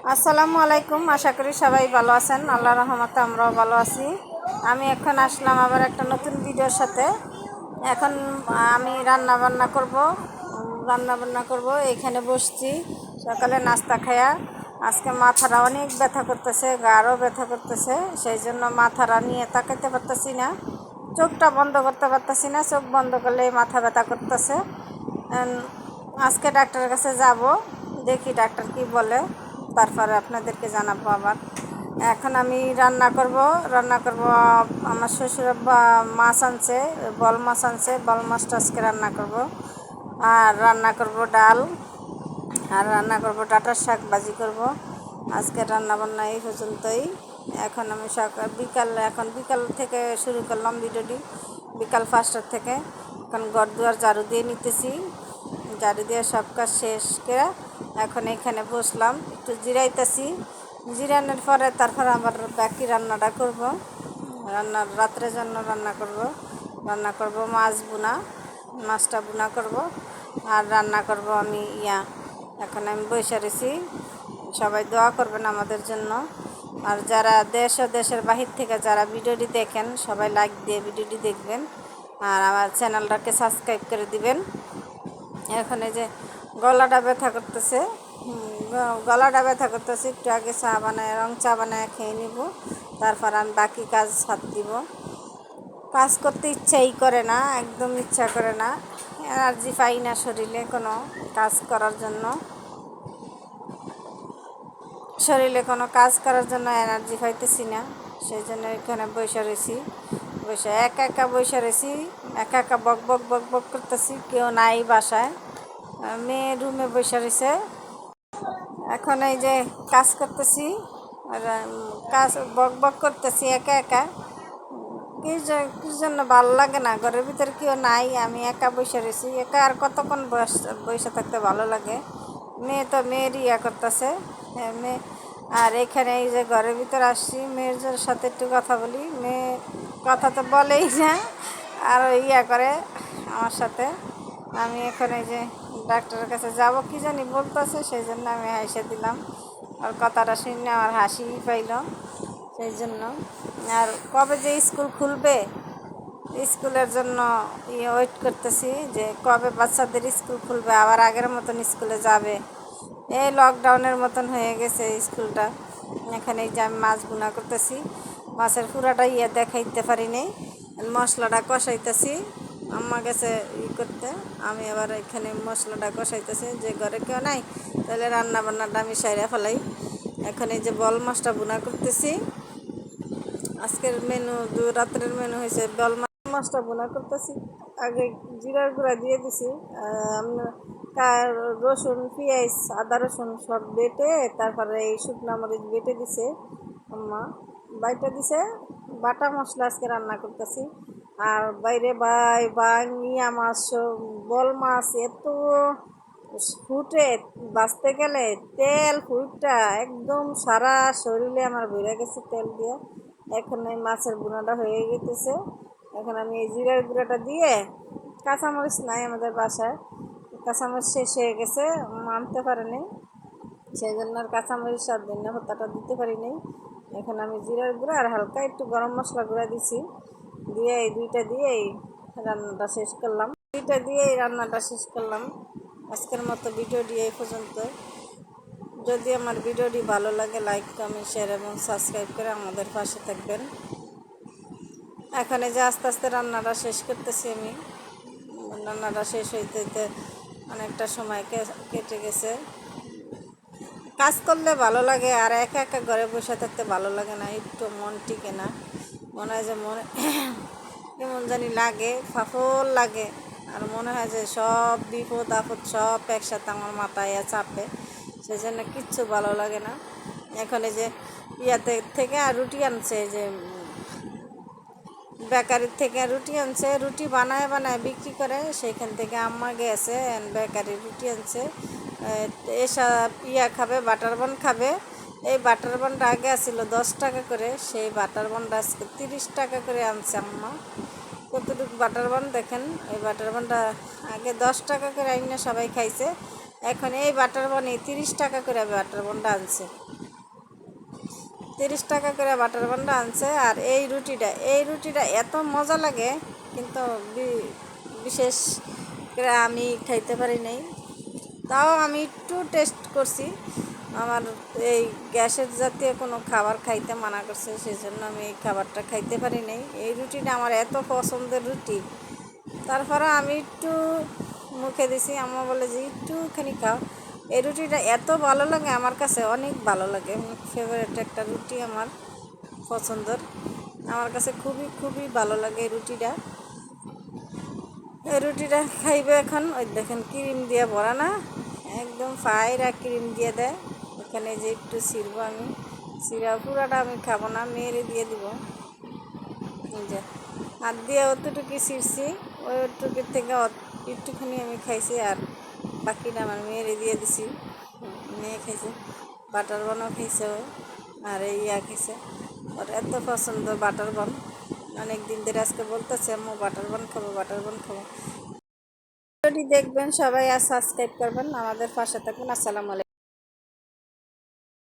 আসসালামু আলাইকুম। আশা করি সবাই ভালো আছেন। আল্লাহর রহমতে আমরাও ভালো আছি। আমি এখন আসলাম আবার একটা নতুন ভিডিওর সাথে। এখন আমি রান্না বান্না করব। এখানে বসছি সকালে নাস্তা খায়া। আজকে মাথাটা অনেক ব্যথা করতেছে, গাঢ় ব্যথা করতেছে, সেই জন্য মাথাটা নিয়ে তাকাইতে পারতেছি না, চোখটা বন্ধ করতে পারতেছি না। চোখ বন্ধ করলে মাথা ব্যথা করতেছে। আজকে ডাক্তারের কাছে যাব, দেখি ডাক্তার কি বলে, তারপরে আপনাদেরকে জানাবো আবার। এখন আমি রান্না করব। আমার শ্বশুর মাছ আনছে, বল মাছ আনছে, বল মাছটা আজকে রান্না করব। আর রান্না করব ডাল, আর রান্না করব ডাঁটার শাক ভাজি করব। আজকে রান্নাবান্না এই পর্যন্তই। এখন আমি বিকাল থেকে শুরু করলাম ভিডিওটি, বিকাল 5টার থেকে। এখন ঘর দুয়ার ঝাড়ু দিয়ে নিতেছি, ঝাড়ু দিয়ে সব কাজ শেষ করে এখন এখানে বসলাম, একটু জিরাইতেছি। জিরানোর পরে তারপর আবার বাকি রান্নাটা করব। রাত্রের জন্য রান্না করব মাছটা বুনা করব। আর রান্না করব আমি এখন আমি বসে রয়েছি। সবাই দোয়া করবেন আমাদের জন্য। আর যারা দেশ ও দেশের বাহির থেকে যারা ভিডিওটি দেখেন, সবাই লাইক দিয়ে ভিডিওটি দেখবেন, আর আমার চ্যানেলটাকে সাবস্ক্রাইব করে দিবেন। এখন এই যে গলাটা ব্যথা করতেছে, একটু আগে রং চা বানায় খেয়ে নিব, তারপর আমি বাকি কাজ হাত দিব। কাজ করতে ইচ্ছাই করে না, একদম ইচ্ছা করে না, এনার্জি পাই না শরীরে কোনো কাজ করার জন্য। এনার্জি পাইতেছি না, সেই জন্য এখানে বসে রয়েছি। একা বক বক বক বক করতেছি, কেউ নাই বাসায়, মেয়ে রুমে বসে রয়েছে। এখন এই যে কাজ করতেছি, আর কাজ বক বক করতেছি একা। কি জন্য ভালো লাগে না, ঘরের ভিতরে কেউ নাই, আমি একা বসে রয়েছি। একা আর কতক্ষণ বসে থাকতে ভালো লাগে। মেয়ে তো মেয়ের করতেছে, মেয়ে। আর এখানে এই যে ঘরের ভিতরে আসছি, মেয়ের সাথে একটু কথা বলি। মেয়ে কথা তো বলেই না, আর করে আমার সাথে। আমি এখন এই যে ডাক্তারের কাছে যাব, কি জানি বলতেছে, সেই জন্য আমি হাসে দিলাম। আর কথাটা শুনে আমার হাসি পাইল, সেই জন্য। আর কবে যে স্কুল খুলবে, স্কুলের জন্য ওয়েট করতেছি, যে কবে বাচ্চাদের স্কুল খুলবে, আবার আগের মতন স্কুলে যাবে। এই লকডাউনের মতন হয়ে গেছে স্কুলটা। এখানে এই যে আমি মাছ ভুনা করতেছি, মাছের পুরাটা দেখাইতে পারি নাই, মশলাটা কষাইতেছি। আম্মা গেছে করতে, আমি আবার এখানে মশলাটা কষাইতেছি। যে ঘরে কেউ নাই, তাহলে রান্না বান্নাটা আমি সাইরা ফেলাই। এখন এই যে বল মাছটা ভুনা করতেছি। আজকের রাত্রের মেনু হয়েছে বল মাছটা ভুনা করতেছি। আগে জিরার গুঁড়া দিয়ে দিছি, রসুন পেঁয়াজ আদা রসুন সব বেটে, তারপরে এই শুকনা মরিচ বেটে দিছে আম্মা, বাইটা দিছে। বাটা মশলা আজকে রান্না করতেছি। আর বাইরে বাঙিয়া মাছ, বল মাছ এত ফুটে, বাঁচতে গেলে তেল ফুটটা একদম সারা শরীরে আমার ভরে গেছে তেল দিয়ে। এখন এই মাছের বুনাটা হয়ে গেতেছে। এখন আমি এই জিরার গুঁড়াটা দিয়ে, কাঁচামরিচ নাই আমাদের বাসায়, কাঁচামরিচ শেষ হয়ে গেছে, আনতে পারেনি, সেই জন্য আর কাঁচামরিচ আর ধনিয়া পাতাটা দিতে পারিনি। এখন আমি জিরার গুঁড়া আর হালকা একটু গরম মশলা গুঁড়া দিছি, দিয়ে এই দুইটা দিয়েই রান্নাটা শেষ করলাম। আজকের মতো ভিডিওটি এই পর্যন্ত। যদি আমার ভিডিওটি ভালো লাগে, লাইক কমেন্ট শেয়ার এবং সাবস্ক্রাইব করে আমাদের পাশে থাকবেন। এখানে যে আস্তে আস্তে রান্নাটা শেষ করতেছি আমি, রান্নাটা শেষ হইতে অনেকটা সময় কেটে গেছে। কাজ করলে ভালো লাগে, আর একা ঘরে বসে থাকতে ভালো লাগে না, একটু মন টিকে না, মনে হয় যে কেমন জানি লাগে, ফাফল লাগে। আর মনে হয় যে সব বিপদ আপদ সব একসাথে আমার মাথায় চাপে, সেই জন্য কিচ্ছু ভালো লাগে না। এখন এই যে থেকে আর রুটি আনছে, যে বেকারির থেকে রুটি আনছে, রুটি বানায় বিক্রি করে, সেইখান থেকে আম্মা গেছে বেকারির রুটি আনছে। এসব খাবে, বাটার বান খাবে। এই বাটার বানটা আগে আসছিল 10 টাকা করে, সেই বাটার বানটা আজকে 30 টাকা করে আনছে আম্মা। কতটুকু বাটার বান দেখেন, এই বাটার বানটা আগে 10 টাকা করে আইনা সবাই খাইছে, এখন এই বাটার বানই 30 টাকা করে বাটার বানটা আনছে। 30 টাকা করে বাটার বানটা আনছে। আর এই রুটিটা এত মজা লাগে, কিন্তু বিশেষ করে আমি খাইতে পারি নাই। তাও আমি একটু টেস্ট করছি। আমার এই গ্যাসের জাতীয় কোনো খাবার খাইতে মানা করছে, সেই জন্য আমি এই খাবারটা খাইতে পারি নাই। এই রুটিটা আমার এত পছন্দের রুটি, তারপরে আমি একটু মুখে দিছি। আম্মা বলে যে একটুখানি খাও। এই রুটিটা এত ভালো লাগে আমার কাছে, অনেক ভালো লাগে। ফেভারিট একটা রুটি আমার, পছন্দের। আমার কাছে খুবই খুবই ভালো লাগে এই রুটিটা। এই রুটিটা খাইবে এখন। ওই দেখেন ক্রিম দিয়ে ভরা না, একদম ফাইরা ক্রিম দিয়ে দেয়। এখানে যে একটু ছিড়বো আমি, ছিঁড়া পুরাটা আমি খাবো না, মেরে দিয়ে দিব। যে হাত দিয়ে অতটুকু ছিঁড়ছি, ওইটুকুর থেকে একটুখানি আমি খাইছি, আর বাকিটা আমার মেয়েরে দিয়ে দিছি। মেয়ে খাইছে, বাটার বানও খাইছে ও, আর এই খাইছে। ওর এত পছন্দ বাটার বান, অনেক দিন ধরে আজকে বলতেছে আম্মু বাটার বান খাবো, বাটার বান খাবো। ভিডিওটি দেখবেন সবাই, আর সাবস্ক্রাইব করবেন, আমাদের পাশে থাকুন। আসসালামু আলাইকুম।